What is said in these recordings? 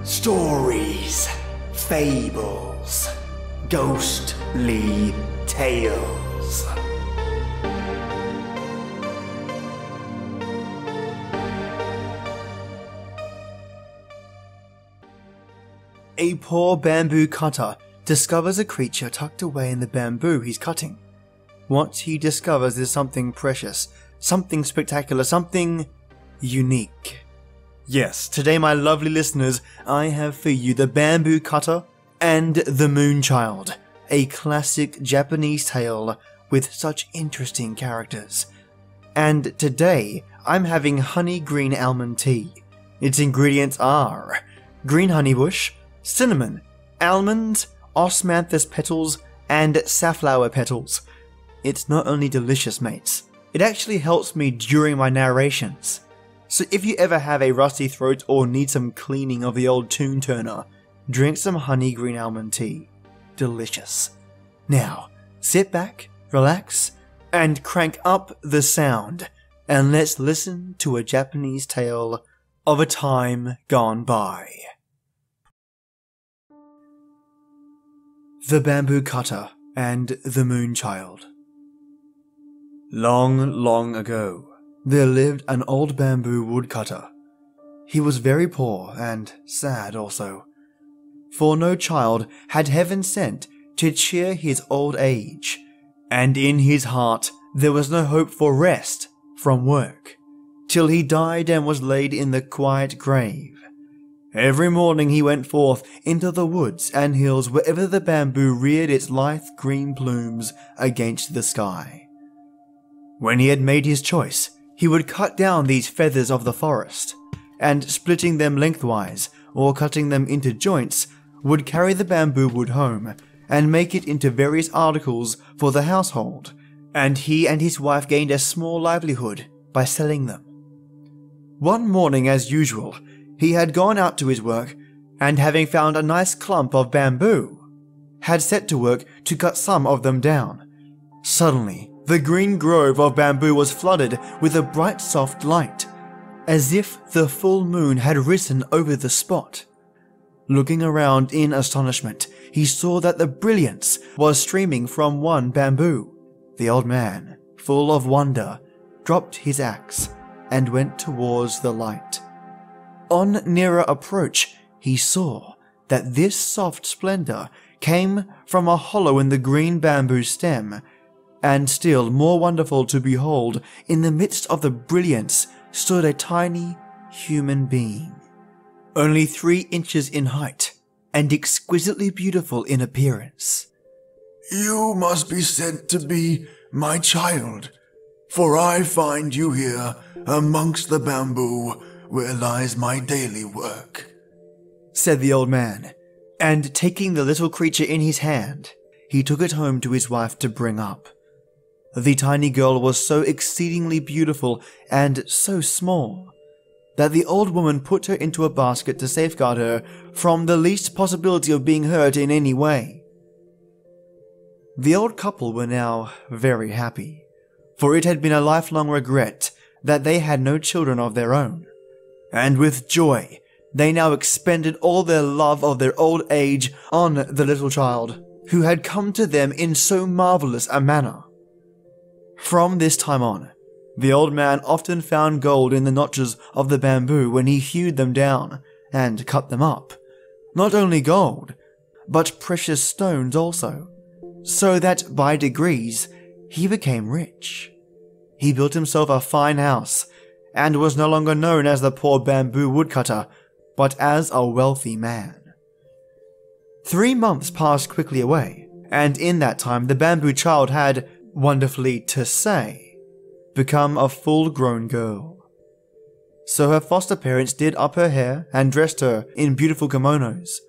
Stories, fables, ghostly tales. A poor bamboo cutter discovers a creature tucked away in the bamboo he's cutting. What he discovers is something precious, something spectacular, something unique. Yes, today my lovely listeners, I have for you The Bamboo Cutter and The Moonchild, a classic Japanese tale with such interesting characters. And today, I'm having honey green almond tea. Its ingredients are green honeybush, cinnamon, almond, osmanthus petals, and safflower petals. It's not only delicious, mates, it actually helps me during my narrations. So if you ever have a rusty throat or need some cleaning of the old tune turner, drink some honey green almond tea. Delicious. Now, sit back, relax, and crank up the sound, and let's listen to a Japanese tale of a time gone by. The Bamboo Cutter and the Moonchild. Long, long ago, there lived an old bamboo woodcutter. He was very poor and sad also, for no child had heaven sent to cheer his old age, and in his heart there was no hope for rest from work, till he died and was laid in the quiet grave. Every morning he went forth into the woods and hills wherever the bamboo reared its lithe green plumes against the sky. When he had made his choice, he would cut down these feathers of the forest, and splitting them lengthwise or cutting them into joints, would carry the bamboo wood home and make it into various articles for the household, and he and his wife gained a small livelihood by selling them. One morning, as usual, he had gone out to his work, and having found a nice clump of bamboo, had set to work to cut some of them down. Suddenly, the green grove of bamboo was flooded with a bright soft light, as if the full moon had risen over the spot. Looking around in astonishment, he saw that the brilliance was streaming from one bamboo. The old man, full of wonder, dropped his axe and went towards the light. On nearer approach, he saw that this soft splendor came from a hollow in the green bamboo stem, and still more wonderful to behold, in the midst of the brilliance stood a tiny human being, only 3 inches in height, and exquisitely beautiful in appearance. "You must be said to be my child, for I find you here amongst the bamboo where lies my daily work," said the old man, and taking the little creature in his hand, he took it home to his wife to bring up. The tiny girl was so exceedingly beautiful and so small that the old woman put her into a basket to safeguard her from the least possibility of being hurt in any way. The old couple were now very happy, for it had been a lifelong regret that they had no children of their own, and with joy they now expended all their love of their old age on the little child, who had come to them in so marvelous a manner. From this time on, the old man often found gold in the notches of the bamboo when he hewed them down and cut them up. Not only gold, but precious stones also, so that by degrees he became rich. He built himself a fine house, and was no longer known as the poor bamboo woodcutter, but as a wealthy man. 3 months passed quickly away, and in that time the bamboo child had, wonderfully to say, become a full-grown girl. So her foster parents did up her hair and dressed her in beautiful kimonos.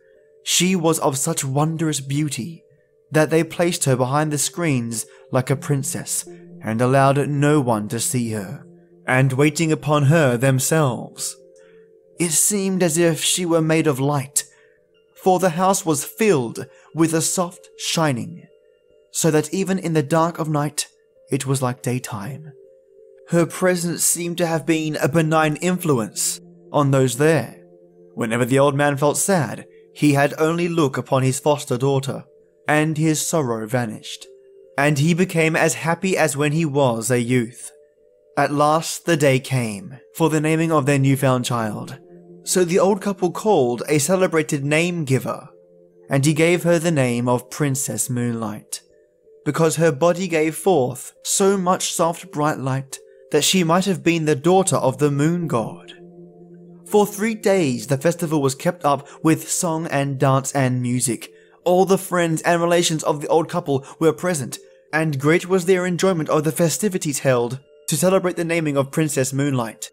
She was of such wondrous beauty that they placed her behind the screens like a princess and allowed no one to see her, and waiting upon her themselves. It seemed as if she were made of light, for the house was filled with a soft shining, so that even in the dark of night it was like daytime. Her presence seemed to have been a benign influence on those there, Whenever the old man felt sad, he had only look upon his foster daughter, and his sorrow vanished, and he became as happy as when he was a youth. At last the day came for the naming of their newfound child, so the old couple called a celebrated name giver, and he gave her the name of Princess Moonlight, because her body gave forth so much soft bright light that she might have been the daughter of the moon god. For 3 days the festival was kept up with song and dance and music. All the friends and relations of the old couple were present, and great was their enjoyment of the festivities held to celebrate the naming of Princess Moonlight.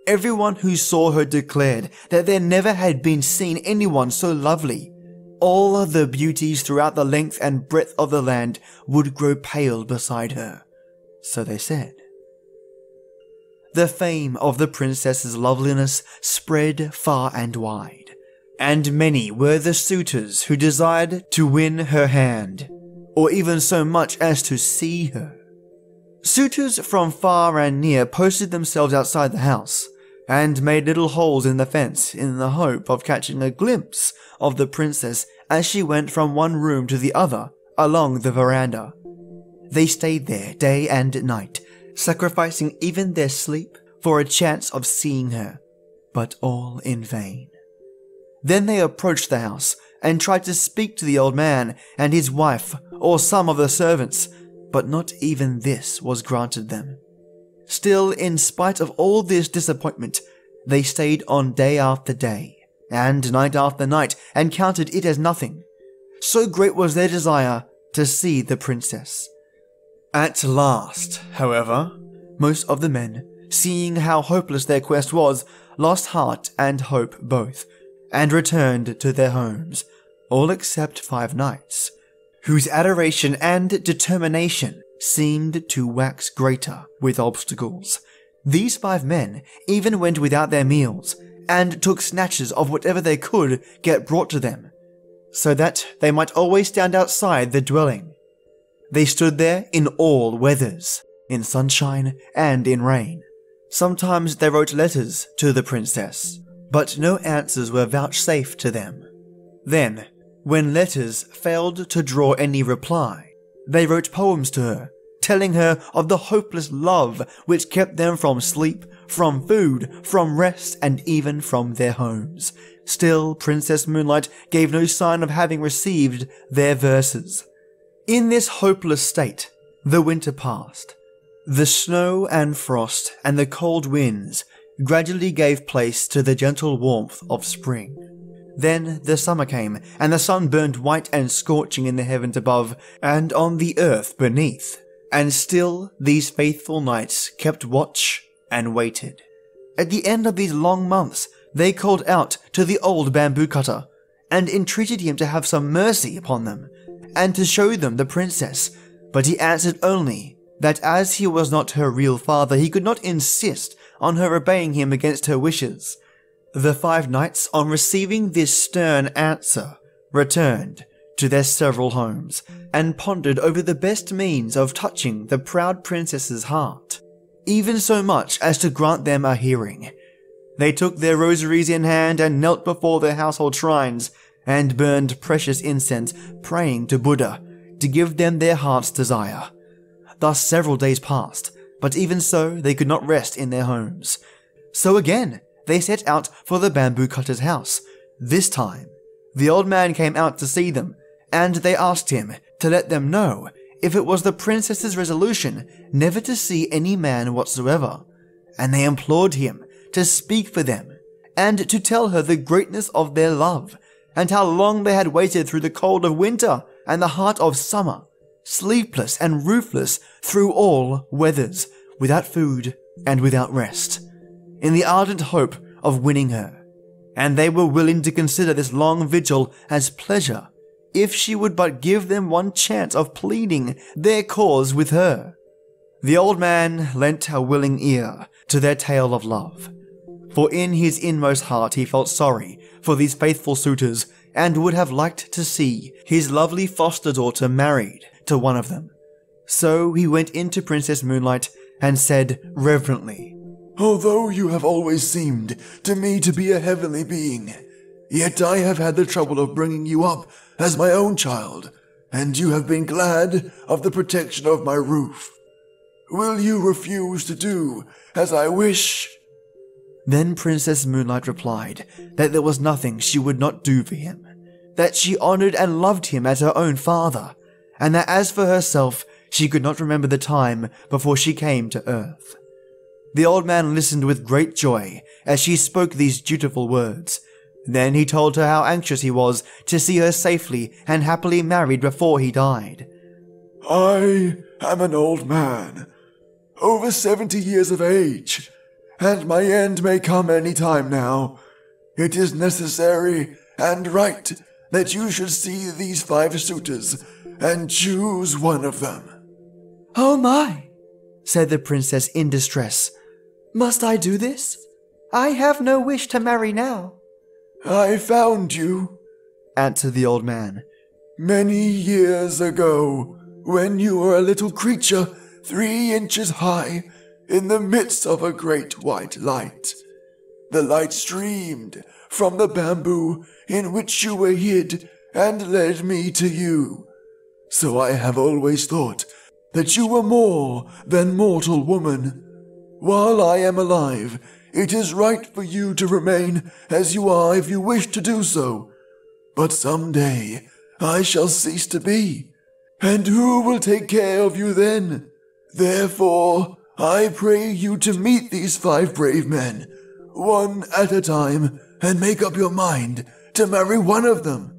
Everyone who saw her declared that there never had been seen anyone so lovely. All the beauties throughout the length and breadth of the land would grow pale beside her, so they said. The fame of the princess's loveliness spread far and wide, and many were the suitors who desired to win her hand, or even so much as to see her. Suitors from far and near posted themselves outside the house, and made little holes in the fence in the hope of catching a glimpse of the princess as she went from one room to the other along the veranda. They stayed there day and night, sacrificing even their sleep for a chance of seeing her, but all in vain. Then they approached the house and tried to speak to the old man and his wife or some of the servants, but not even this was granted them. Still, in spite of all this disappointment, they stayed on day after day, and night after night, and counted it as nothing. So great was their desire to see the princess. At last, however, most of the men, seeing how hopeless their quest was, lost heart and hope both, and returned to their homes, all except 5 knights, whose adoration and determination seemed to wax greater with obstacles. These 5 men even went without their meals, and took snatches of whatever they could get brought to them, so that they might always stand outside the dwelling. They stood there in all weathers, in sunshine and in rain. Sometimes they wrote letters to the princess, but no answers were vouchsafed to them. Then, when letters failed to draw any reply, they wrote poems to her, telling her of the hopeless love which kept them from sleep, from food, from rest, and even from their homes. Still, Princess Moonlight gave no sign of having received their verses. In this hopeless state, the winter passed. The snow and frost and the cold winds gradually gave place to the gentle warmth of spring. Then the summer came, and the sun burned white and scorching in the heavens above and on the earth beneath. And still these faithful knights kept watch and waited. At the end of these long months, they called out to the old bamboo cutter, and entreated him to have some mercy upon them, and to show them the princess, but he answered only that as he was not her real father, he could not insist on her obeying him against her wishes. The 5 knights, on receiving this stern answer, returned to their several homes, and pondered over the best means of touching the proud princess's heart, even so much as to grant them a hearing. They took their rosaries in hand and knelt before their household shrines, and burned precious incense, praying to Buddha to give them their heart's desire. Thus several days passed, but even so they could not rest in their homes. So again they set out for the bamboo cutter's house. This time the old man came out to see them, and they asked him to let them know if it was the princess's resolution never to see any man whatsoever, and they implored him to speak for them, and to tell her the greatness of their love, and how long they had waited through the cold of winter and the heart of summer, sleepless and roofless through all weathers, without food and without rest, in the ardent hope of winning her. And they were willing to consider this long vigil as pleasure, if she would but give them one chance of pleading their cause with her. The old man lent a willing ear to their tale of love, for in his inmost heart he felt sorry for these faithful suitors, and would have liked to see his lovely foster daughter married to one of them. So he went into Princess Moonlight and said reverently, Although you have always seemed to me to be a heavenly being, yet I have had the trouble of bringing you up as my own child, and you have been glad of the protection of my roof. Will you refuse to do as I wish?" Then Princess Moonlight replied that there was nothing she would not do for him, that she honored and loved him as her own father, and that as for herself, she could not remember the time before she came to Earth. The old man listened with great joy as she spoke these dutiful words. Then he told her how anxious he was to see her safely and happily married before he died. "I am an old man, over 70 years of age, and my end may come any time now. It is necessary and right that you should see these 5 suitors and choose one of them." "Oh my," said the princess in distress. "Must I do this? I have no wish to marry now." "I found you," answered the old man, "many years ago, when you were a little creature 3 inches high, in the midst of a great white light. The light streamed from the bamboo in which you were hid and led me to you. So I have always thought that you were more than mortal woman. While I am alive, it is right for you to remain as you are if you wish to do so. But someday I shall cease to be, and who will take care of you then? Therefore, I pray you to meet these 5 brave men, one at a time, and make up your mind to marry one of them."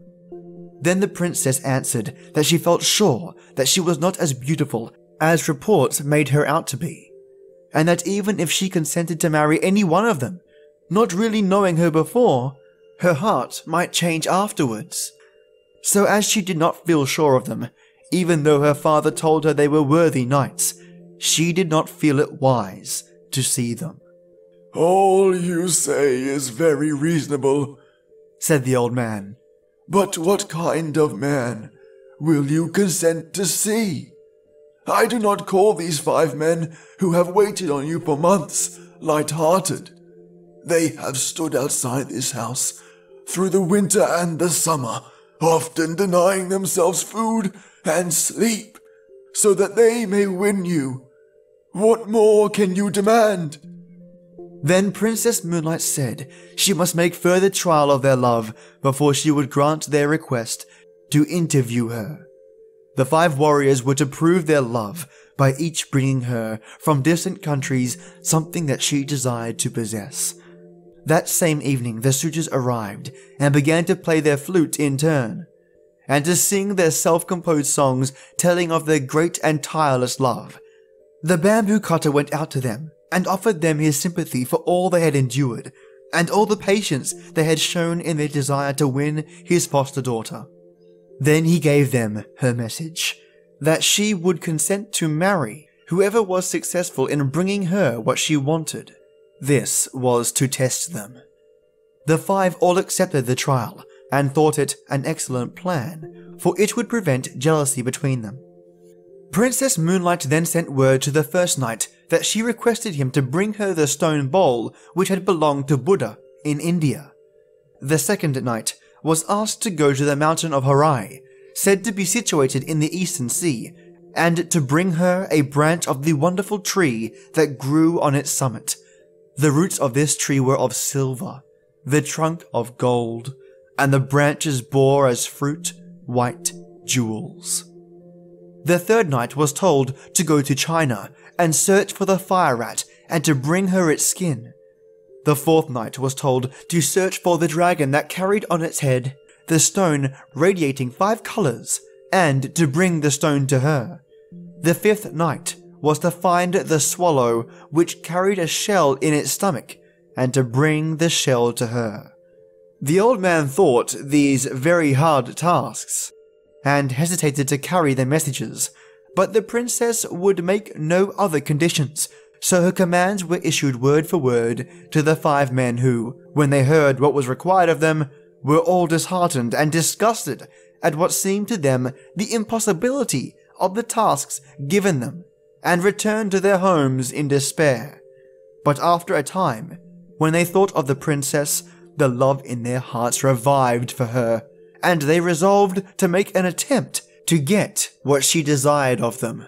Then the princess answered that she felt sure that she was not as beautiful as reports made her out to be, and that even if she consented to marry any one of them, not really knowing her before, her heart might change afterwards. So as she did not feel sure of them, even though her father told her they were worthy knights, she did not feel it wise to see them. "All you say is very reasonable," said the old man. "But what kind of man will you consent to see? I do not call these 5 men who have waited on you for months light-hearted. They have stood outside this house through the winter and the summer, often denying themselves food and sleep so that they may win you. What more can you demand?" Then Princess Moonlight said she must make further trial of their love before she would grant their request to interview her. The 5 warriors were to prove their love by each bringing her from distant countries something that she desired to possess. That same evening the suitors arrived and began to play their flute in turn, and to sing their self-composed songs telling of their great and tireless love. The bamboo cutter went out to them and offered them his sympathy for all they had endured, and all the patience they had shown in their desire to win his foster daughter. Then he gave them her message, that she would consent to marry whoever was successful in bringing her what she wanted. This was to test them. The 5 all accepted the trial, and thought it an excellent plan, for it would prevent jealousy between them. Princess Moonlight then sent word to the first knight that she requested him to bring her the stone bowl which had belonged to Buddha in India. The second knight was asked to go to the mountain of Harai, said to be situated in the Eastern Sea, and to bring her a branch of the wonderful tree that grew on its summit. The roots of this tree were of silver, the trunk of gold, and the branches bore as fruit white jewels. The third knight was told to go to China and search for the fire rat and to bring her its skin. The fourth knight was told to search for the dragon that carried on its head the stone radiating 5 colors and to bring the stone to her. The fifth knight was to find the swallow which carried a shell in its stomach and to bring the shell to her. The old man thought these very hard tasks and hesitated to carry their messages, but the princess would make no other conditions, so her commands were issued word for word to the 5 men who, when they heard what was required of them, were all disheartened and disgusted at what seemed to them the impossibility of the tasks given them, and returned to their homes in despair. But after a time, when they thought of the princess, the love in their hearts revived for her, and they resolved to make an attempt to get what she desired of them.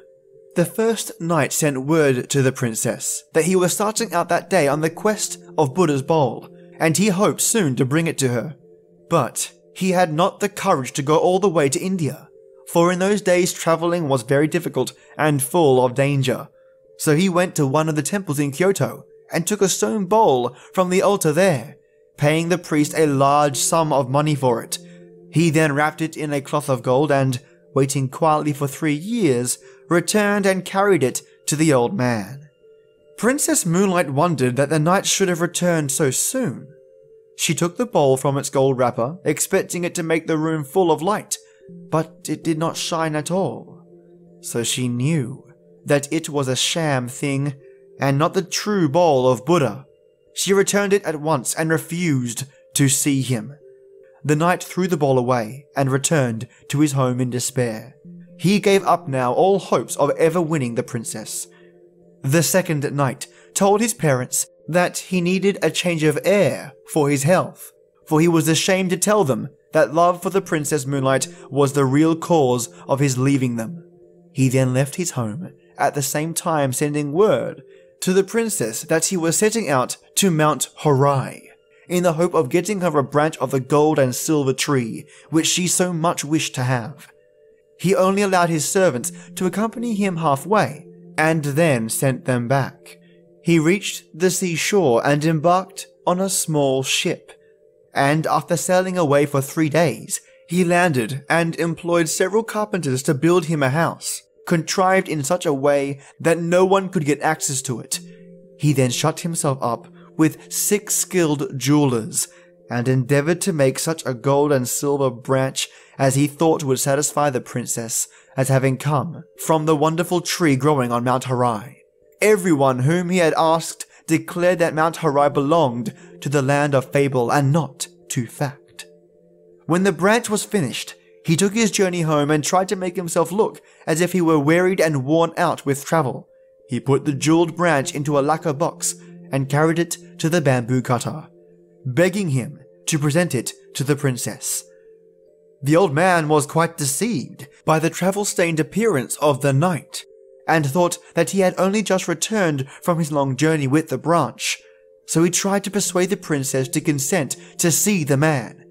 The first knight sent word to the princess that he was starting out that day on the quest of Buddha's bowl, and he hoped soon to bring it to her. But he had not the courage to go all the way to India, for in those days traveling was very difficult and full of danger. So he went to one of the temples in Kyoto and took a stone bowl from the altar there, paying the priest a large sum of money for it. He then wrapped it in a cloth of gold and, waiting quietly for 3 years, returned and carried it to the old man. Princess Moonlight wondered that the knight should have returned so soon. She took the bowl from its gold wrapper, expecting it to make the room full of light, but it did not shine at all. So she knew that it was a sham thing and not the true bowl of Buddha. She returned it at once and refused to see him. The knight threw the bowl away and returned to his home in despair. He gave up now all hopes of ever winning the princess. The second knight told his parents that he needed a change of air for his health, for he was ashamed to tell them that love for the Princess Moonlight was the real cause of his leaving them. He then left his home, at the same time sending word to the princess that he was setting out to Mount Horai, in the hope of getting her a branch of the gold and silver tree which she so much wished to have. He only allowed his servants to accompany him halfway, and then sent them back. He reached the seashore and embarked on a small ship, and after sailing away for 3 days, he landed and employed several carpenters to build him a house, contrived in such a way that no one could get access to it. He then shut himself up with 6 skilled jewelers, and endeavored to make such a gold and silver branch as he thought would satisfy the princess as having come from the wonderful tree growing on Mount Horai. Everyone whom he had asked declared that Mount Horai belonged to the land of fable and not to fact. When the branch was finished, he took his journey home and tried to make himself look as if he were wearied and worn out with travel. He put the jeweled branch into a lacquer box and carried it to the bamboo cutter, begging him to present it to the princess. The old man was quite deceived by the travel-stained appearance of the knight, and thought that he had only just returned from his long journey with the branch, so he tried to persuade the princess to consent to see the man,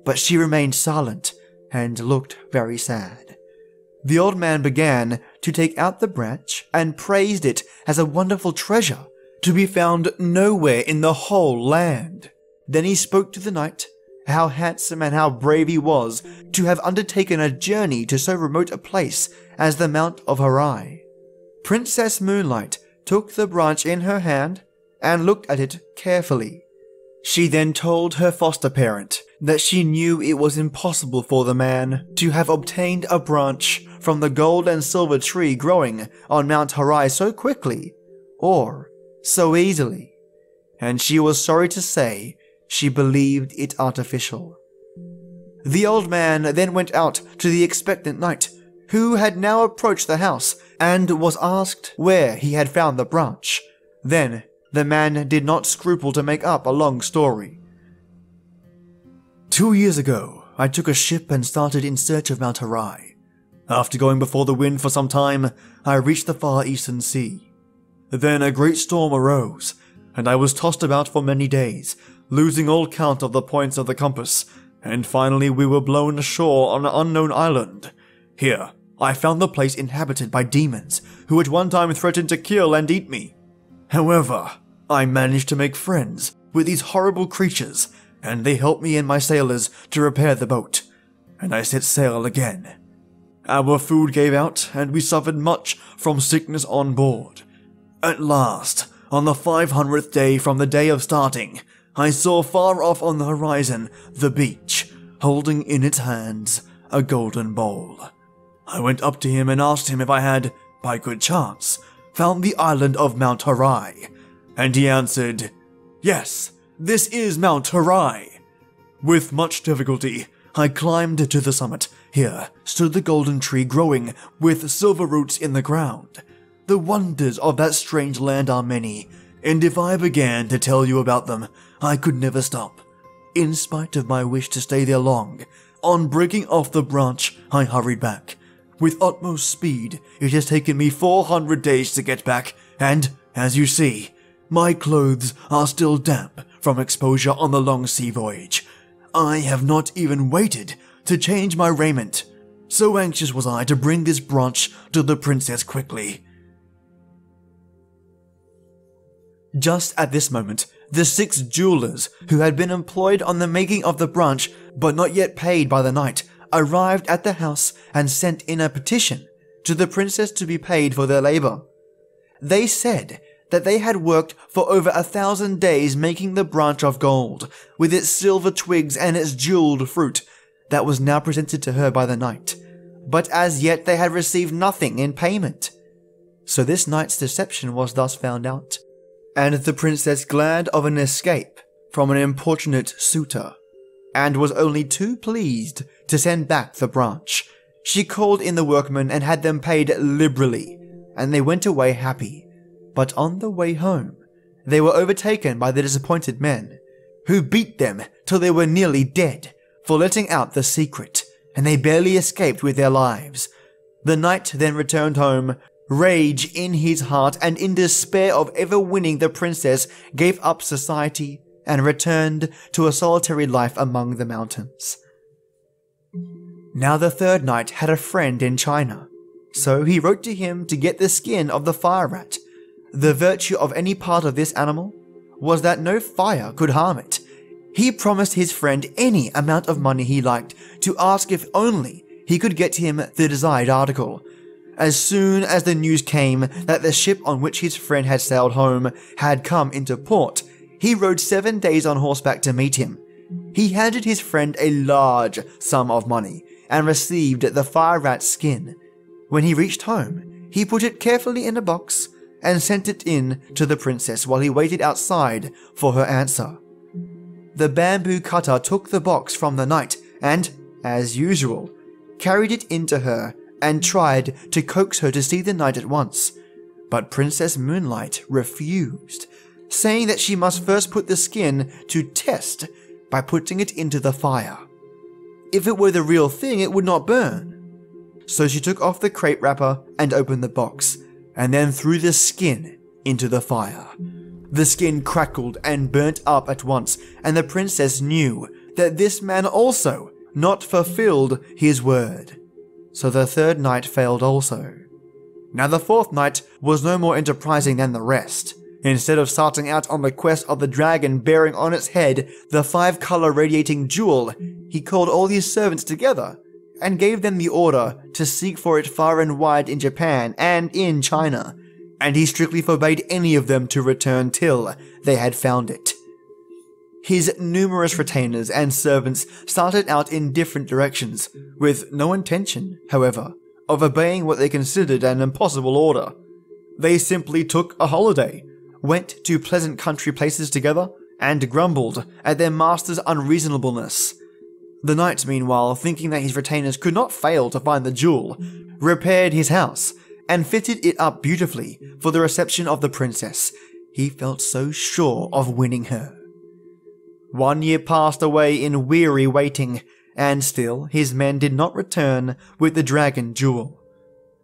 but she remained silent and looked very sad. The old man began to take out the branch and praised it as a wonderful treasure to be found nowhere in the whole land. Then he spoke to the knight, how handsome and how brave he was to have undertaken a journey to so remote a place as the Mount of Horai. Princess Moonlight took the branch in her hand and looked at it carefully. She then told her foster parent that she knew it was impossible for the man to have obtained a branch from the gold and silver tree growing on Mount Horai so quickly or so easily, and she was sorry to say she believed it artificial. The old man then went out to the expectant knight, who had now approached the house and was asked where he had found the branch. Then the man did not scruple to make up a long story. 2 years ago, I took a ship and started in search of Mount Horai. After going before the wind for some time, I reached the far eastern sea. Then a great storm arose, and I was tossed about for many days, losing all count of the points of the compass, and finally we were blown ashore on an unknown island. Here, I found the place inhabited by demons, who at one time threatened to kill and eat me. However, I managed to make friends with these horrible creatures, and they helped me and my sailors to repair the boat, and I set sail again. Our food gave out, and we suffered much from sickness on board. At last, on the 500th day from the day of starting, I saw far off on the horizon the beach, holding in its hands a golden bowl. I went up to him and asked him if I had, by good chance, found the island of Mount Horai, and he answered, "Yes, this is Mount Horai." With much difficulty, I climbed to the summit. Here stood the golden tree growing with silver roots in the ground. The wonders of that strange land are many. and if I began to tell you about them, I could never stop. In spite of my wish to stay there long, on breaking off the branch, I hurried back. With utmost speed, it has taken me 400 days to get back, and, as you see, my clothes are still damp from exposure on the long sea voyage. I have not even waited to change my raiment. So anxious was I to bring this branch to the princess quickly. Just at this moment, the 6 jewelers who had been employed on the making of the branch but not yet paid by the knight arrived at the house and sent in a petition to the princess to be paid for their labor. They said that they had worked for over 1,000 days making the branch of gold, with its silver twigs and its jeweled fruit, that was now presented to her by the knight, but as yet they had received nothing in payment. So this knight's deception was thus found out, and the princess glad of an escape from an importunate suitor, and was only too pleased to send back the branch. She called in the workmen and had them paid liberally, and they went away happy. But on the way home, they were overtaken by the disappointed men, who beat them till they were nearly dead for letting out the secret, and they barely escaped with their lives. The knight then returned home, rage in his heart, and in despair of ever winning the princess, gave up society and returned to a solitary life among the mountains. Now the third knight had a friend in China, so he wrote to him to get the skin of the fire rat. The virtue of any part of this animal was that no fire could harm it. He promised his friend any amount of money he liked to ask if only he could get him the desired article. As soon as the news came that the ship on which his friend had sailed home had come into port, he rode 7 days on horseback to meet him. He handed his friend a large sum of money and received the fire rat's skin. When he reached home, he put it carefully in a box and sent it in to the princess while he waited outside for her answer. The bamboo cutter took the box from the knight and, as usual, carried it in to her and tried to coax her to see the knight at once. But Princess Moonlight refused, saying that she must first put the skin to test by putting it into the fire. If it were the real thing, it would not burn. So she took off the crepe wrapper and opened the box, and then threw the skin into the fire. The skin crackled and burnt up at once, and the princess knew that this man also not fulfilled his word. So the third knight failed also. Now the fourth knight was no more enterprising than the rest. Instead of starting out on the quest of the dragon bearing on its head the 5-color radiating jewel, he called all his servants together and gave them the order to seek for it far and wide in Japan and in China, and he strictly forbade any of them to return till they had found it. His numerous retainers and servants started out in different directions, with no intention, however, of obeying what they considered an impossible order. They simply took a holiday, went to pleasant country places together, and grumbled at their master's unreasonableness. The knight, meanwhile, thinking that his retainers could not fail to find the jewel, repaired his house and fitted it up beautifully for the reception of the princess. He felt so sure of winning her. 1 year passed away in weary waiting, and still his men did not return with the dragon jewel.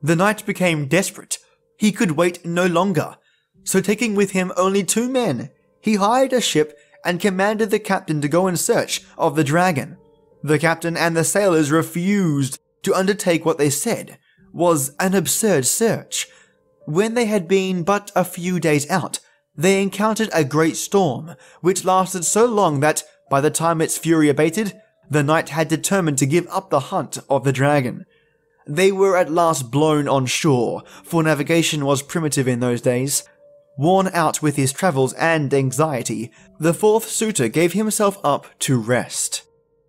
The knight became desperate. He could wait no longer, so taking with him only 2 men, he hired a ship and commanded the captain to go in search of the dragon. The captain and the sailors refused to undertake what they said was an absurd search. When they had been but a few days out, they encountered a great storm, which lasted so long that, by the time its fury abated, the knight had determined to give up the hunt of the dragon. They were at last blown on shore, for navigation was primitive in those days. Worn out with his travels and anxiety, the fourth suitor gave himself up to rest.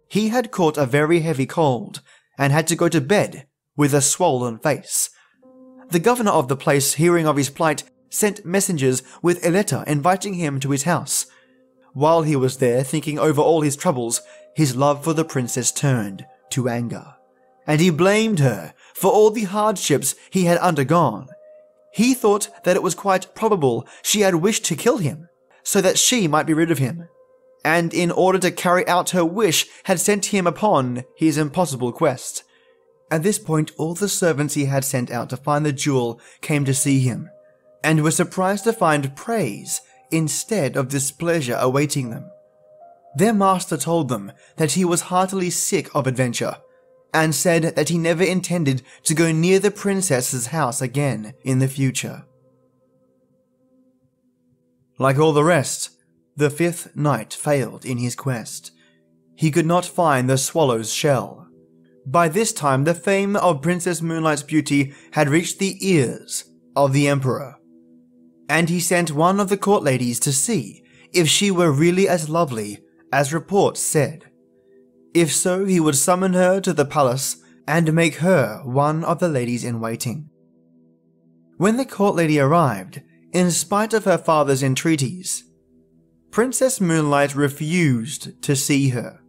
He had caught a very heavy cold, and had to go to bed with a swollen face. The governor of the place, hearing of his plight, sent messengers with a letter inviting him to his house. While he was there, thinking over all his troubles, his love for the princess turned to anger, and he blamed her for all the hardships he had undergone. He thought that it was quite probable she had wished to kill him, so that she might be rid of him, and in order to carry out her wish had sent him upon his impossible quest. At this point, all the servants he had sent out to find the jewel came to see him, and were surprised to find praise instead of displeasure awaiting them. Their master told them that he was heartily sick of adventure, and said that he never intended to go near the princess's house again in the future. Like all the rest, the fifth knight failed in his quest. He could not find the swallow's shell. By this time, the fame of Princess Moonlight's beauty had reached the ears of the Emperor, and he sent one of the court ladies to see if she were really as lovely as reports said. If so, he would summon her to the palace and make her one of the ladies in waiting. When the court lady arrived, in spite of her father's entreaties, Princess Moonlight refused to see her.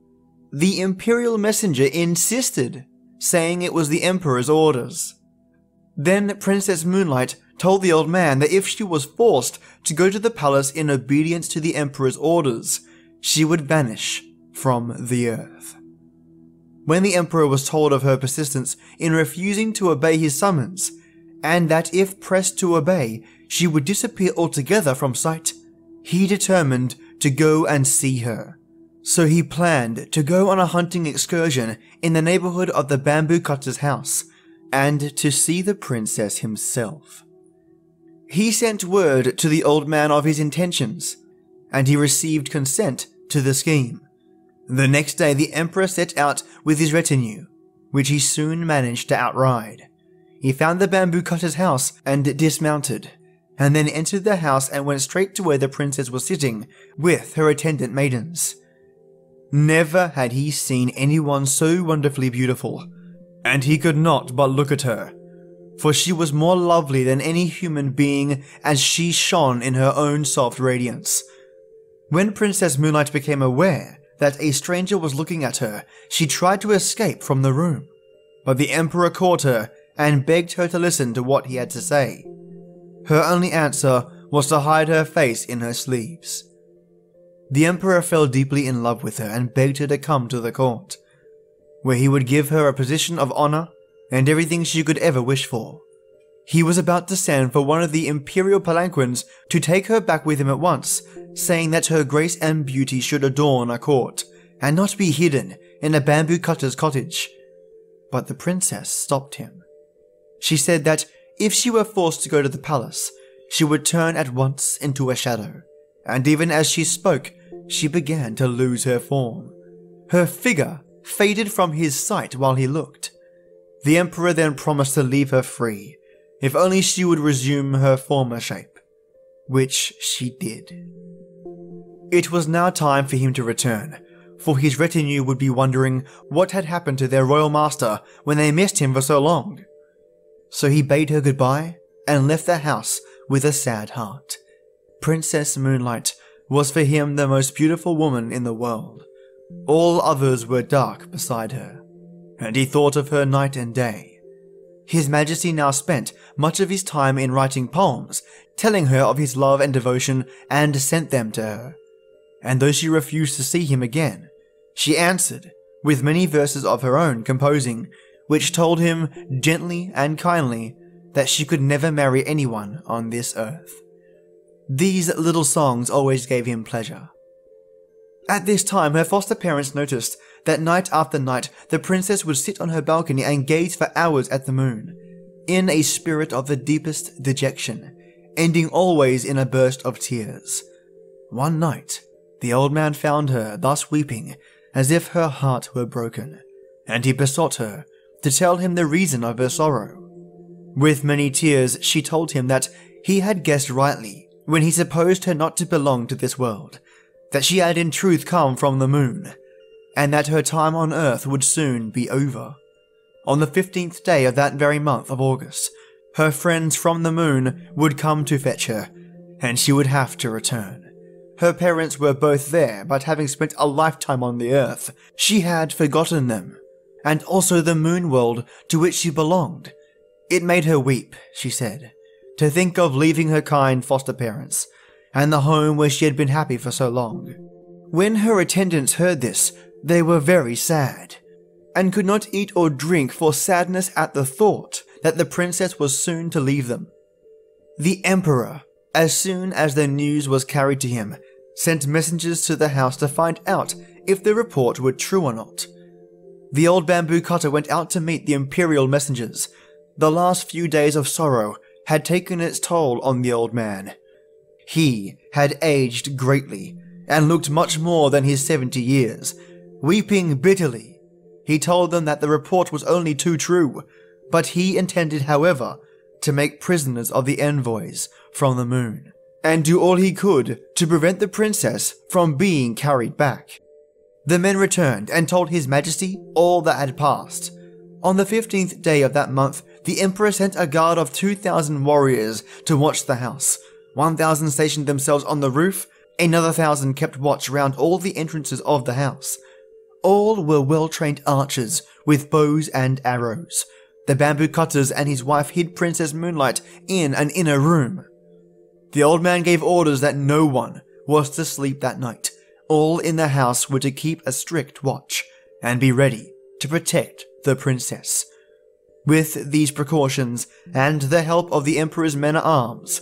The imperial messenger insisted, saying it was the Emperor's orders. Then Princess Moonlight told the old man that if she was forced to go to the palace in obedience to the Emperor's orders, she would vanish from the earth. When the Emperor was told of her persistence in refusing to obey his summons, and that if pressed to obey, she would disappear altogether from sight, he determined to go and see her. So he planned to go on a hunting excursion in the neighborhood of the bamboo cutter's house, and to see the princess himself. He sent word to the old man of his intentions, and he received consent to the scheme. The next day the Emperor set out with his retinue, which he soon managed to outride. He found the bamboo cutter's house and dismounted, and then entered the house and went straight to where the princess was sitting with her attendant maidens. Never had he seen anyone so wonderfully beautiful, and he could not but look at her, for she was more lovely than any human being as she shone in her own soft radiance. When Princess Moonlight became aware that a stranger was looking at her, she tried to escape from the room, but the Emperor caught her and begged her to listen to what he had to say. Her only answer was to hide her face in her sleeves. The Emperor fell deeply in love with her and begged her to come to the court, where he would give her a position of honor and everything she could ever wish for. He was about to send for one of the imperial palanquins to take her back with him at once, saying that her grace and beauty should adorn a court, and not be hidden in a bamboo cutter's cottage. But the princess stopped him. She said that if she were forced to go to the palace, she would turn at once into a shadow, and even as she spoke, she began to lose her form. Her figure faded from his sight while he looked. The Emperor then promised to leave her free, if only she would resume her former shape, which she did. It was now time for him to return, for his retinue would be wondering what had happened to their royal master when they missed him for so long. So he bade her goodbye and left the house with a sad heart. Princess Moonlight was for him the most beautiful woman in the world. All others were dark beside her, and he thought of her night and day. His Majesty now spent much of his time in writing poems, telling her of his love and devotion, and sent them to her. And though she refused to see him again, she answered with many verses of her own composing, which told him gently and kindly that she could never marry anyone on this earth. These little songs always gave him pleasure. At this time, her foster parents noticed that night after night the princess would sit on her balcony and gaze for hours at the moon, in a spirit of the deepest dejection, ending always in a burst of tears. One night, the old man found her thus weeping as if her heart were broken, and he besought her to tell him the reason of her sorrow. With many tears, she told him that he had guessed rightly when he supposed her not to belong to this world, that she had in truth come from the moon, and that her time on earth would soon be over. On the 15th day of that very month of August, her friends from the moon would come to fetch her, and she would have to return. Her parents were both there, but having spent a lifetime on the earth, she had forgotten them, and also the moon world to which she belonged. It made her weep, she said, to think of leaving her kind foster parents, and the home where she had been happy for so long. When her attendants heard this, they were very sad, and could not eat or drink for sadness at the thought that the princess was soon to leave them. The emperor, as soon as the news was carried to him, sent messengers to the house to find out if the report were true or not. The old bamboo cutter went out to meet the imperial messengers. The last few days of sorrow had taken its toll on the old man. He had aged greatly, and looked much more than his 70 years. Weeping bitterly, he told them that the report was only too true, but he intended, however, to make prisoners of the envoys from the moon, and do all he could to prevent the princess from being carried back. The men returned and told His Majesty all that had passed. On the 15th day of that month, the Emperor sent a guard of 2,000 warriors to watch the house. 1,000 stationed themselves on the roof, another 1,000 kept watch round all the entrances of the house. All were well-trained archers with bows and arrows. The bamboo cutters and his wife hid Princess Moonlight in an inner room. The old man gave orders that no one was to sleep that night. All in the house were to keep a strict watch and be ready to protect the princess. With these precautions and the help of the Emperor's men-at-arms,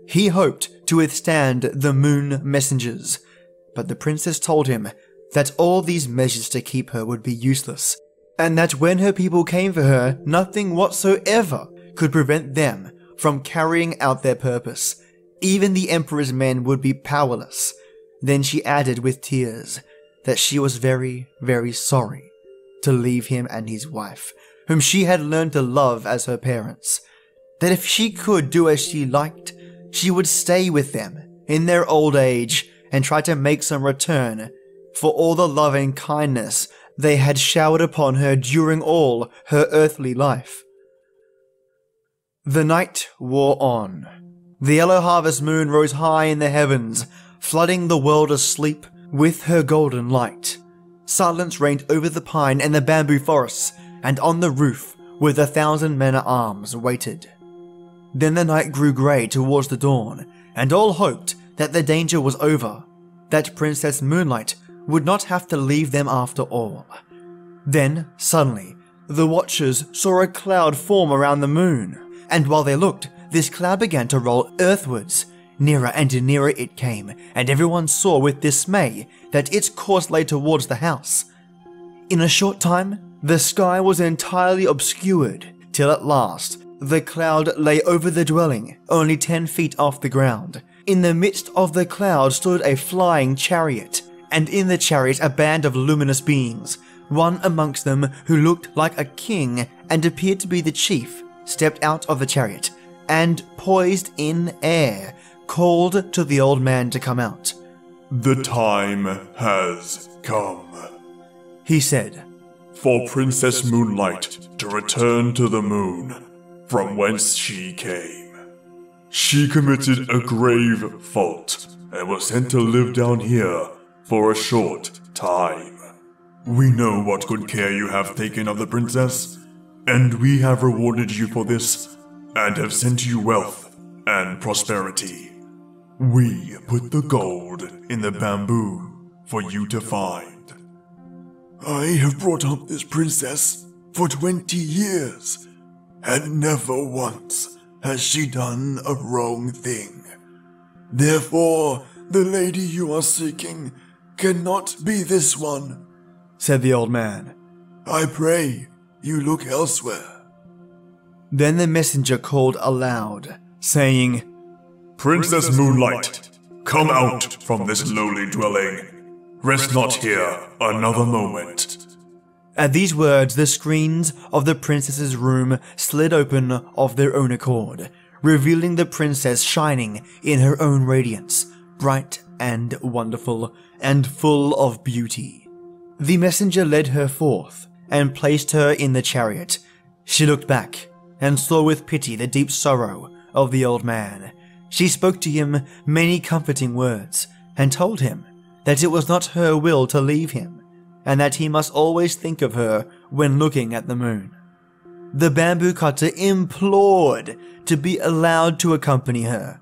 he hoped to withstand the moon messengers, but the princess told him that all these measures to keep her would be useless, and that when her people came for her, nothing whatsoever could prevent them from carrying out their purpose. Even the Emperor's men would be powerless. Then she added with tears that she was very, very sorry to leave him and his wife, whom she had learned to love as her parents. That if she could do as she liked, she would stay with them in their old age and try to make some return for all the love and kindness they had showered upon her during all her earthly life. The night wore on. The yellow harvest moon rose high in the heavens, flooding the world asleep with her golden light. Silence reigned over the pine and the bamboo forests, and on the roof where the 1,000 men-at-arms waited. Then the night grew grey towards the dawn, and all hoped that the danger was over, that Princess Moonlight would not have to leave them after all. Then, suddenly, the watchers saw a cloud form around the moon, and while they looked, this cloud began to roll earthwards. Nearer and nearer it came, and everyone saw with dismay that its course lay towards the house. In a short time, the sky was entirely obscured, till at last the cloud lay over the dwelling, only 10 feet off the ground. In the midst of the cloud stood a flying chariot, and in the chariot a band of luminous beings. One amongst them, who looked like a king and appeared to be the chief, stepped out of the chariot, and poised in air, called to the old man to come out. "The time has come," he said, "for Princess Moonlight to return to the moon, from whence she came. She committed a grave fault, and was sent to live down here for a short time. We know what good care you have taken of the princess, and we have rewarded you for this, and have sent you wealth and prosperity. We put the gold in the bamboo for you to find. I have brought up this princess for 20 years, and never once has she done a wrong thing. Therefore, the lady you are seeking cannot be this one," said the old man. "I pray you look elsewhere." Then the messenger called aloud, saying, "Princess Moonlight, come out from this lowly dwelling. Rest not here another moment." At these words, the screens of the princess's room slid open of their own accord, revealing the princess shining in her own radiance, bright and wonderful, and full of beauty. The messenger led her forth, and placed her in the chariot. She looked back, and saw with pity the deep sorrow of the old man. She spoke to him many comforting words, and told him that it was not her will to leave him, and that he must always think of her when looking at the moon. The bamboo cutter implored to be allowed to accompany her,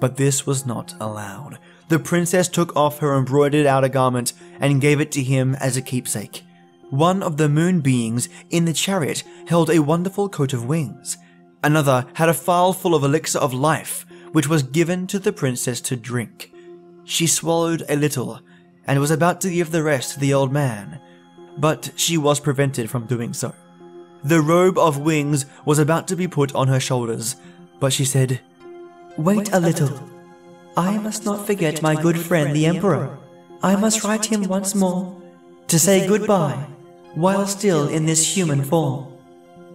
but this was not allowed. The princess took off her embroidered outer garment and gave it to him as a keepsake. One of the moon beings in the chariot held a wonderful coat of wings. Another had a phial full of elixir of life, which was given to the princess to drink. She swallowed a little and was about to give the rest to the old man, but she was prevented from doing so. The robe of wings was about to be put on her shoulders, but she said, "Wait a little. I must not forget my good friend the Emperor. I must write him once more to say goodbye while still in this human form."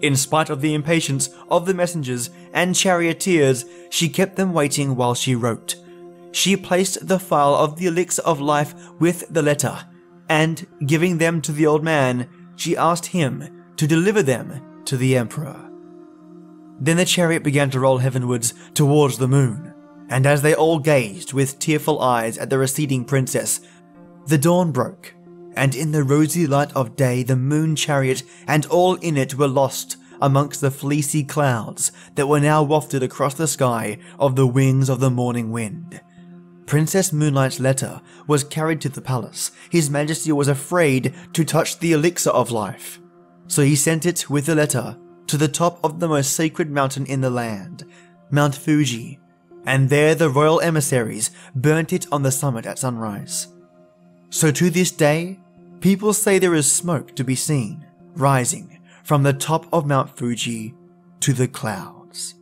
In spite of the impatience of the messengers and charioteers, she kept them waiting while she wrote. She placed the phial of the elixir of life with the letter, and, giving them to the old man, she asked him to deliver them to the Emperor. Then the chariot began to roll heavenwards towards the moon, and as they all gazed with tearful eyes at the receding princess, the dawn broke, and in the rosy light of day the moon chariot and all in it were lost amongst the fleecy clouds that were now wafted across the sky of the wings of the morning wind. Princess Moonlight's letter was carried to the palace. His Majesty was afraid to touch the elixir of life, so he sent it with the letter to the top of the most sacred mountain in the land, Mount Fuji, and there the royal emissaries burnt it on the summit at sunrise. So to this day, people say there is smoke to be seen rising from the top of Mount Fuji to the clouds.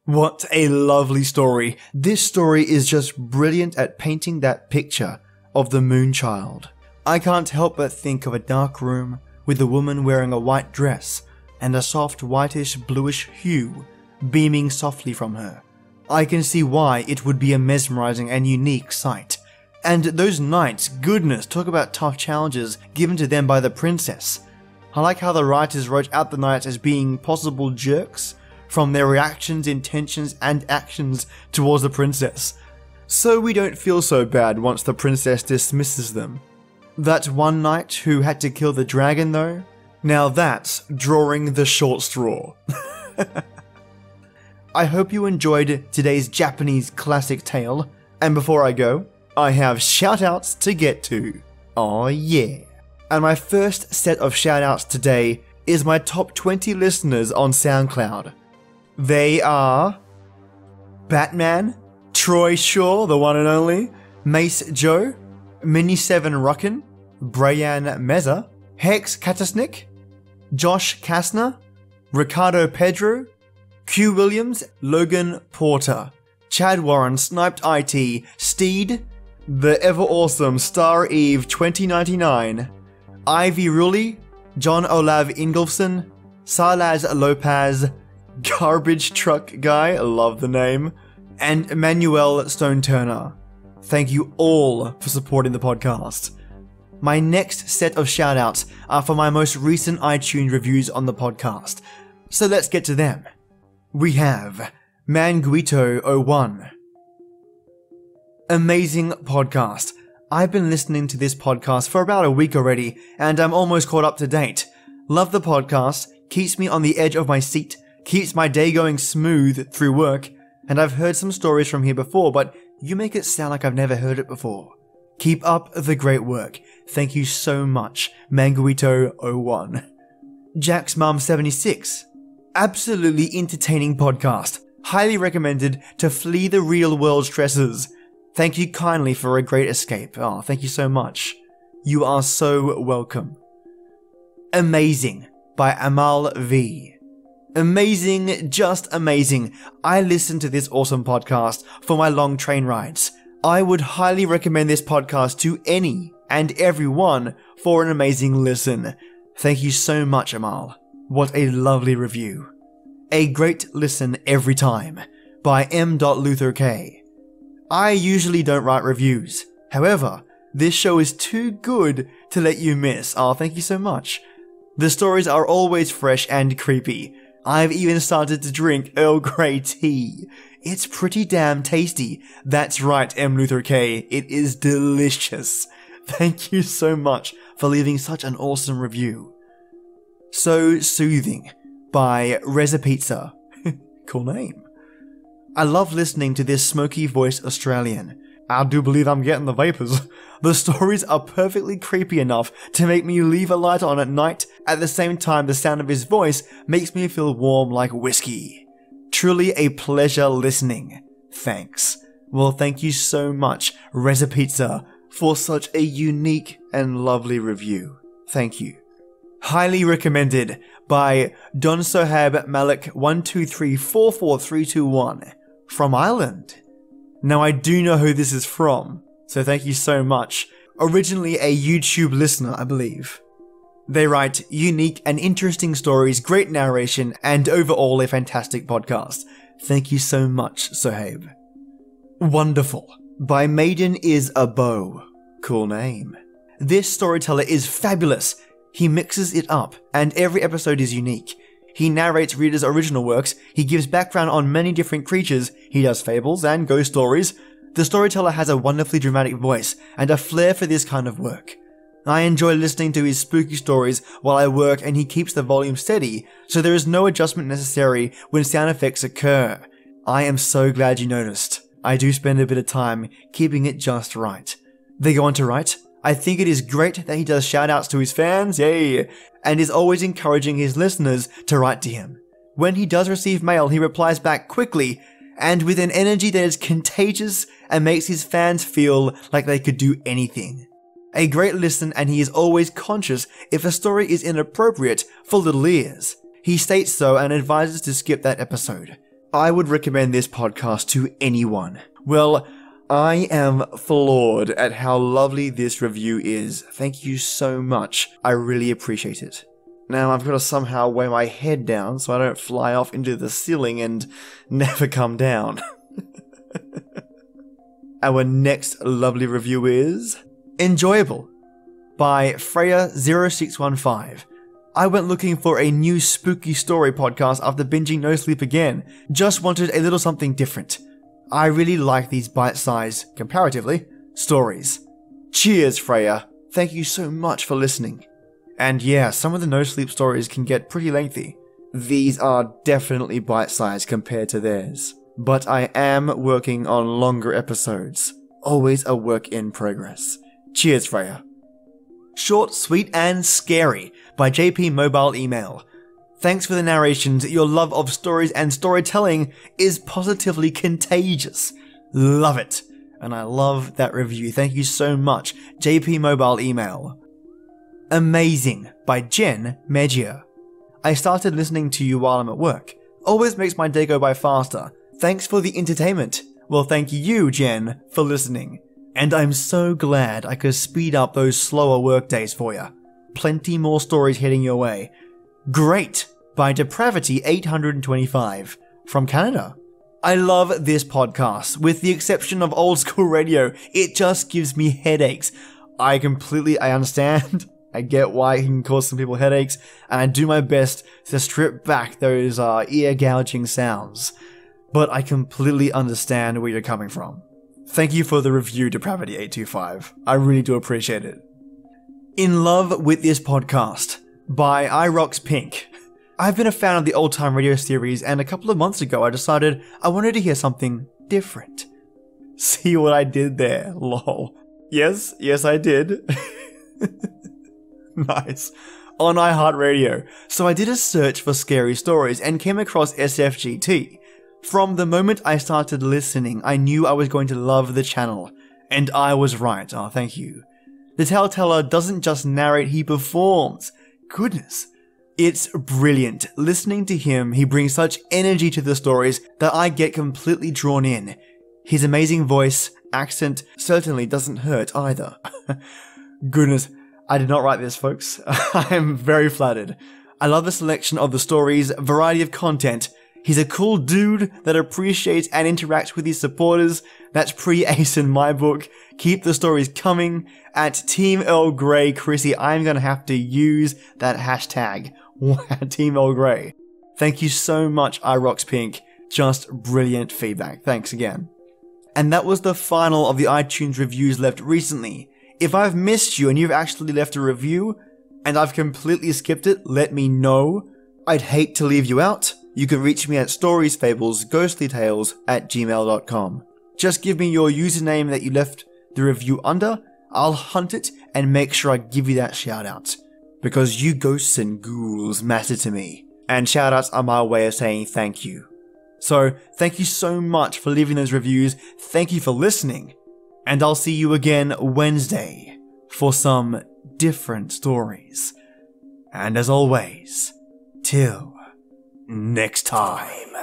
What a lovely story. This story is just brilliant at painting that picture of the Moonchild. I can't help but think of a dark room with a woman wearing a white dress and a soft whitish bluish hue beaming softly from her. I can see why it would be a mesmerizing and unique sight. And those knights, goodness, talk about tough challenges given to them by the princess. I like how the writers wrote out the knights as being possible jerks from their reactions, intentions, and actions towards the princess, so we don't feel so bad once the princess dismisses them. That one knight who had to kill the dragon though, now that's drawing the short straw. I hope you enjoyed today's Japanese classic tale, and before I go, I have shoutouts to get to. Oh yeah. And my first set of shoutouts today is my top 20 listeners on SoundCloud. They are Batman, Troy Shaw, the one and only, Mace Joe, Mini7 Ruckin, Brian Meza, Hex Katasnik, Josh Kastner, Ricardo Pedro, Q Williams, Logan Porter, Chad Warren, Sniped IT, Steed, The Ever Awesome Star Eve 2099, Ivy Rulli, John Olav Ingolfsson, Salaz Lopez, Garbage Truck Guy, love the name, and Emmanuel Stone Turner. Thank you all for supporting the podcast. My next set of shoutouts are for my most recent iTunes reviews on the podcast, so let's get to them. We have Manguito01. Amazing podcast. I've been listening to this podcast for about a week already, and I'm almost caught up to date. Love the podcast, keeps me on the edge of my seat, keeps my day going smooth through work, and I've heard some stories from here before, but you make it sound like I've never heard it before. Keep up the great work. Thank you so much, Manguito01. Jack's Mom 76. Absolutely entertaining podcast. Highly recommended to flee the real world stresses. Thank you kindly for a great escape. Oh, thank you so much. You are so welcome. Amazing by Amal V. Amazing, just amazing. I listen to this awesome podcast for my long train rides. I would highly recommend this podcast to any and everyone for an amazing listen. Thank you so much, Amal. What a lovely review. A great listen every time by M.LutherK. I usually don't write reviews. However, this show is too good to let you miss. Oh, thank you so much. The stories are always fresh and creepy. I've even started to drink Earl Grey tea. It's pretty damn tasty. That's right, M. Luther K. It is delicious. Thank you so much for leaving such an awesome review. So Soothing by Reza Pizza. Cool name. I love listening to this smoky voiced Australian. I do believe I'm getting the vapors. The stories are perfectly creepy enough to make me leave a light on at night. At the same time, the sound of his voice makes me feel warm like whiskey. Truly a pleasure listening. Thanks. Well, thank you so much, Reza Pizza, for such a unique and lovely review. Thank you. Highly recommended by Don Sohab Malik 1234431 from Ireland. Now I do know who this is from, so thank you so much. Originally a YouTube listener, I believe. They write unique and interesting stories, great narration, and overall a fantastic podcast. Thank you so much, Sohaib. Wonderful by Maiden is a Bow. Cool name. This storyteller is fabulous. He mixes it up, and every episode is unique. He narrates readers' original works, he gives background on many different creatures, he does fables and ghost stories. The storyteller has a wonderfully dramatic voice, and a flair for this kind of work. I enjoy listening to his spooky stories while I work, and he keeps the volume steady, so there is no adjustment necessary when sound effects occur. I am so glad you noticed. I do spend a bit of time keeping it just right. They go on to write, I think it is great that he does shoutouts to his fans, yay, and is always encouraging his listeners to write to him. When he does receive mail, he replies back quickly and with an energy that is contagious and makes his fans feel like they could do anything. A great listen, and he is always conscious if a story is inappropriate for little ears. He states so and advises to skip that episode. I would recommend this podcast to anyone. Well, I am floored at how lovely this review is. Thank you so much. I really appreciate it. Now I've got to somehow weigh my head down so I don't fly off into the ceiling and never come down. Our next lovely review is Enjoyable by Freya0615. I went looking for a new spooky story podcast after binging No Sleep Again. Just wanted a little something different. I really like these bite-sized, comparatively, stories. Cheers, Freya. Thank you so much for listening. And yeah, some of the No Sleep stories can get pretty lengthy. These are definitely bite-sized compared to theirs. But I am working on longer episodes. Always a work in progress. Cheers, Freya. Short, Sweet and Scary by JP Mobile Email. Thanks for the narrations. Your love of stories and storytelling is positively contagious. Love it. And I love that review. Thank you so much, JP Mobile Email. Amazing by Jen Megia. I started listening to you while I'm at work. Always makes my day go by faster. Thanks for the entertainment. Well, thank you, Jen, for listening. And I'm so glad I could speed up those slower work days for you. Plenty more stories heading your way. Great by Depravity 825 from Canada. I love this podcast. With the exception of old school radio, it just gives me headaches. I understand. I get why it can cause some people headaches, and I do my best to strip back those ear gouging sounds. But I completely understand where you're coming from. Thank you for the review, Depravity 825. I really do appreciate it. In Love with This Podcast by iRox Pink. I've been a fan of the old time radio series, and a couple of months ago I decided I wanted to hear something different. See what I did there? Lol. Yes, I did. Nice. On iHeartRadio. So I did a search for scary stories and came across SFGT. From the moment I started listening, I knew I was going to love the channel. And I was right. Oh, thank you. The tellteller doesn't just narrate, he performs. Goodness. It's brilliant. Listening to him, he brings such energy to the stories that I get completely drawn in. His amazing voice, accent certainly doesn't hurt either. Goodness, I did not write this, folks. I am very flattered. I love the selection of the stories, variety of content. He's a cool dude that appreciates and interacts with his supporters. That's pre-ace in my book. Keep the stories coming. At Team Earl Grey, Chrissy, I'm going to have to use that hashtag. Team Earl Grey. Thank you so much, iRox Pink. Just brilliant feedback. Thanks again. And that was the final of the iTunes reviews left recently. If I've missed you and you've actually left a review, and I've completely skipped it, let me know. I'd hate to leave you out. You can reach me at storiesfablesghostlytales@gmail.com. Just give me your username that you left the review under. I'll hunt it and make sure I give you that shout out. Because you ghosts and ghouls matter to me. And shout outs are my way of saying thank you. So thank you so much for leaving those reviews. Thank you for listening. And I'll see you again Wednesday for some different stories. And as always, till next time.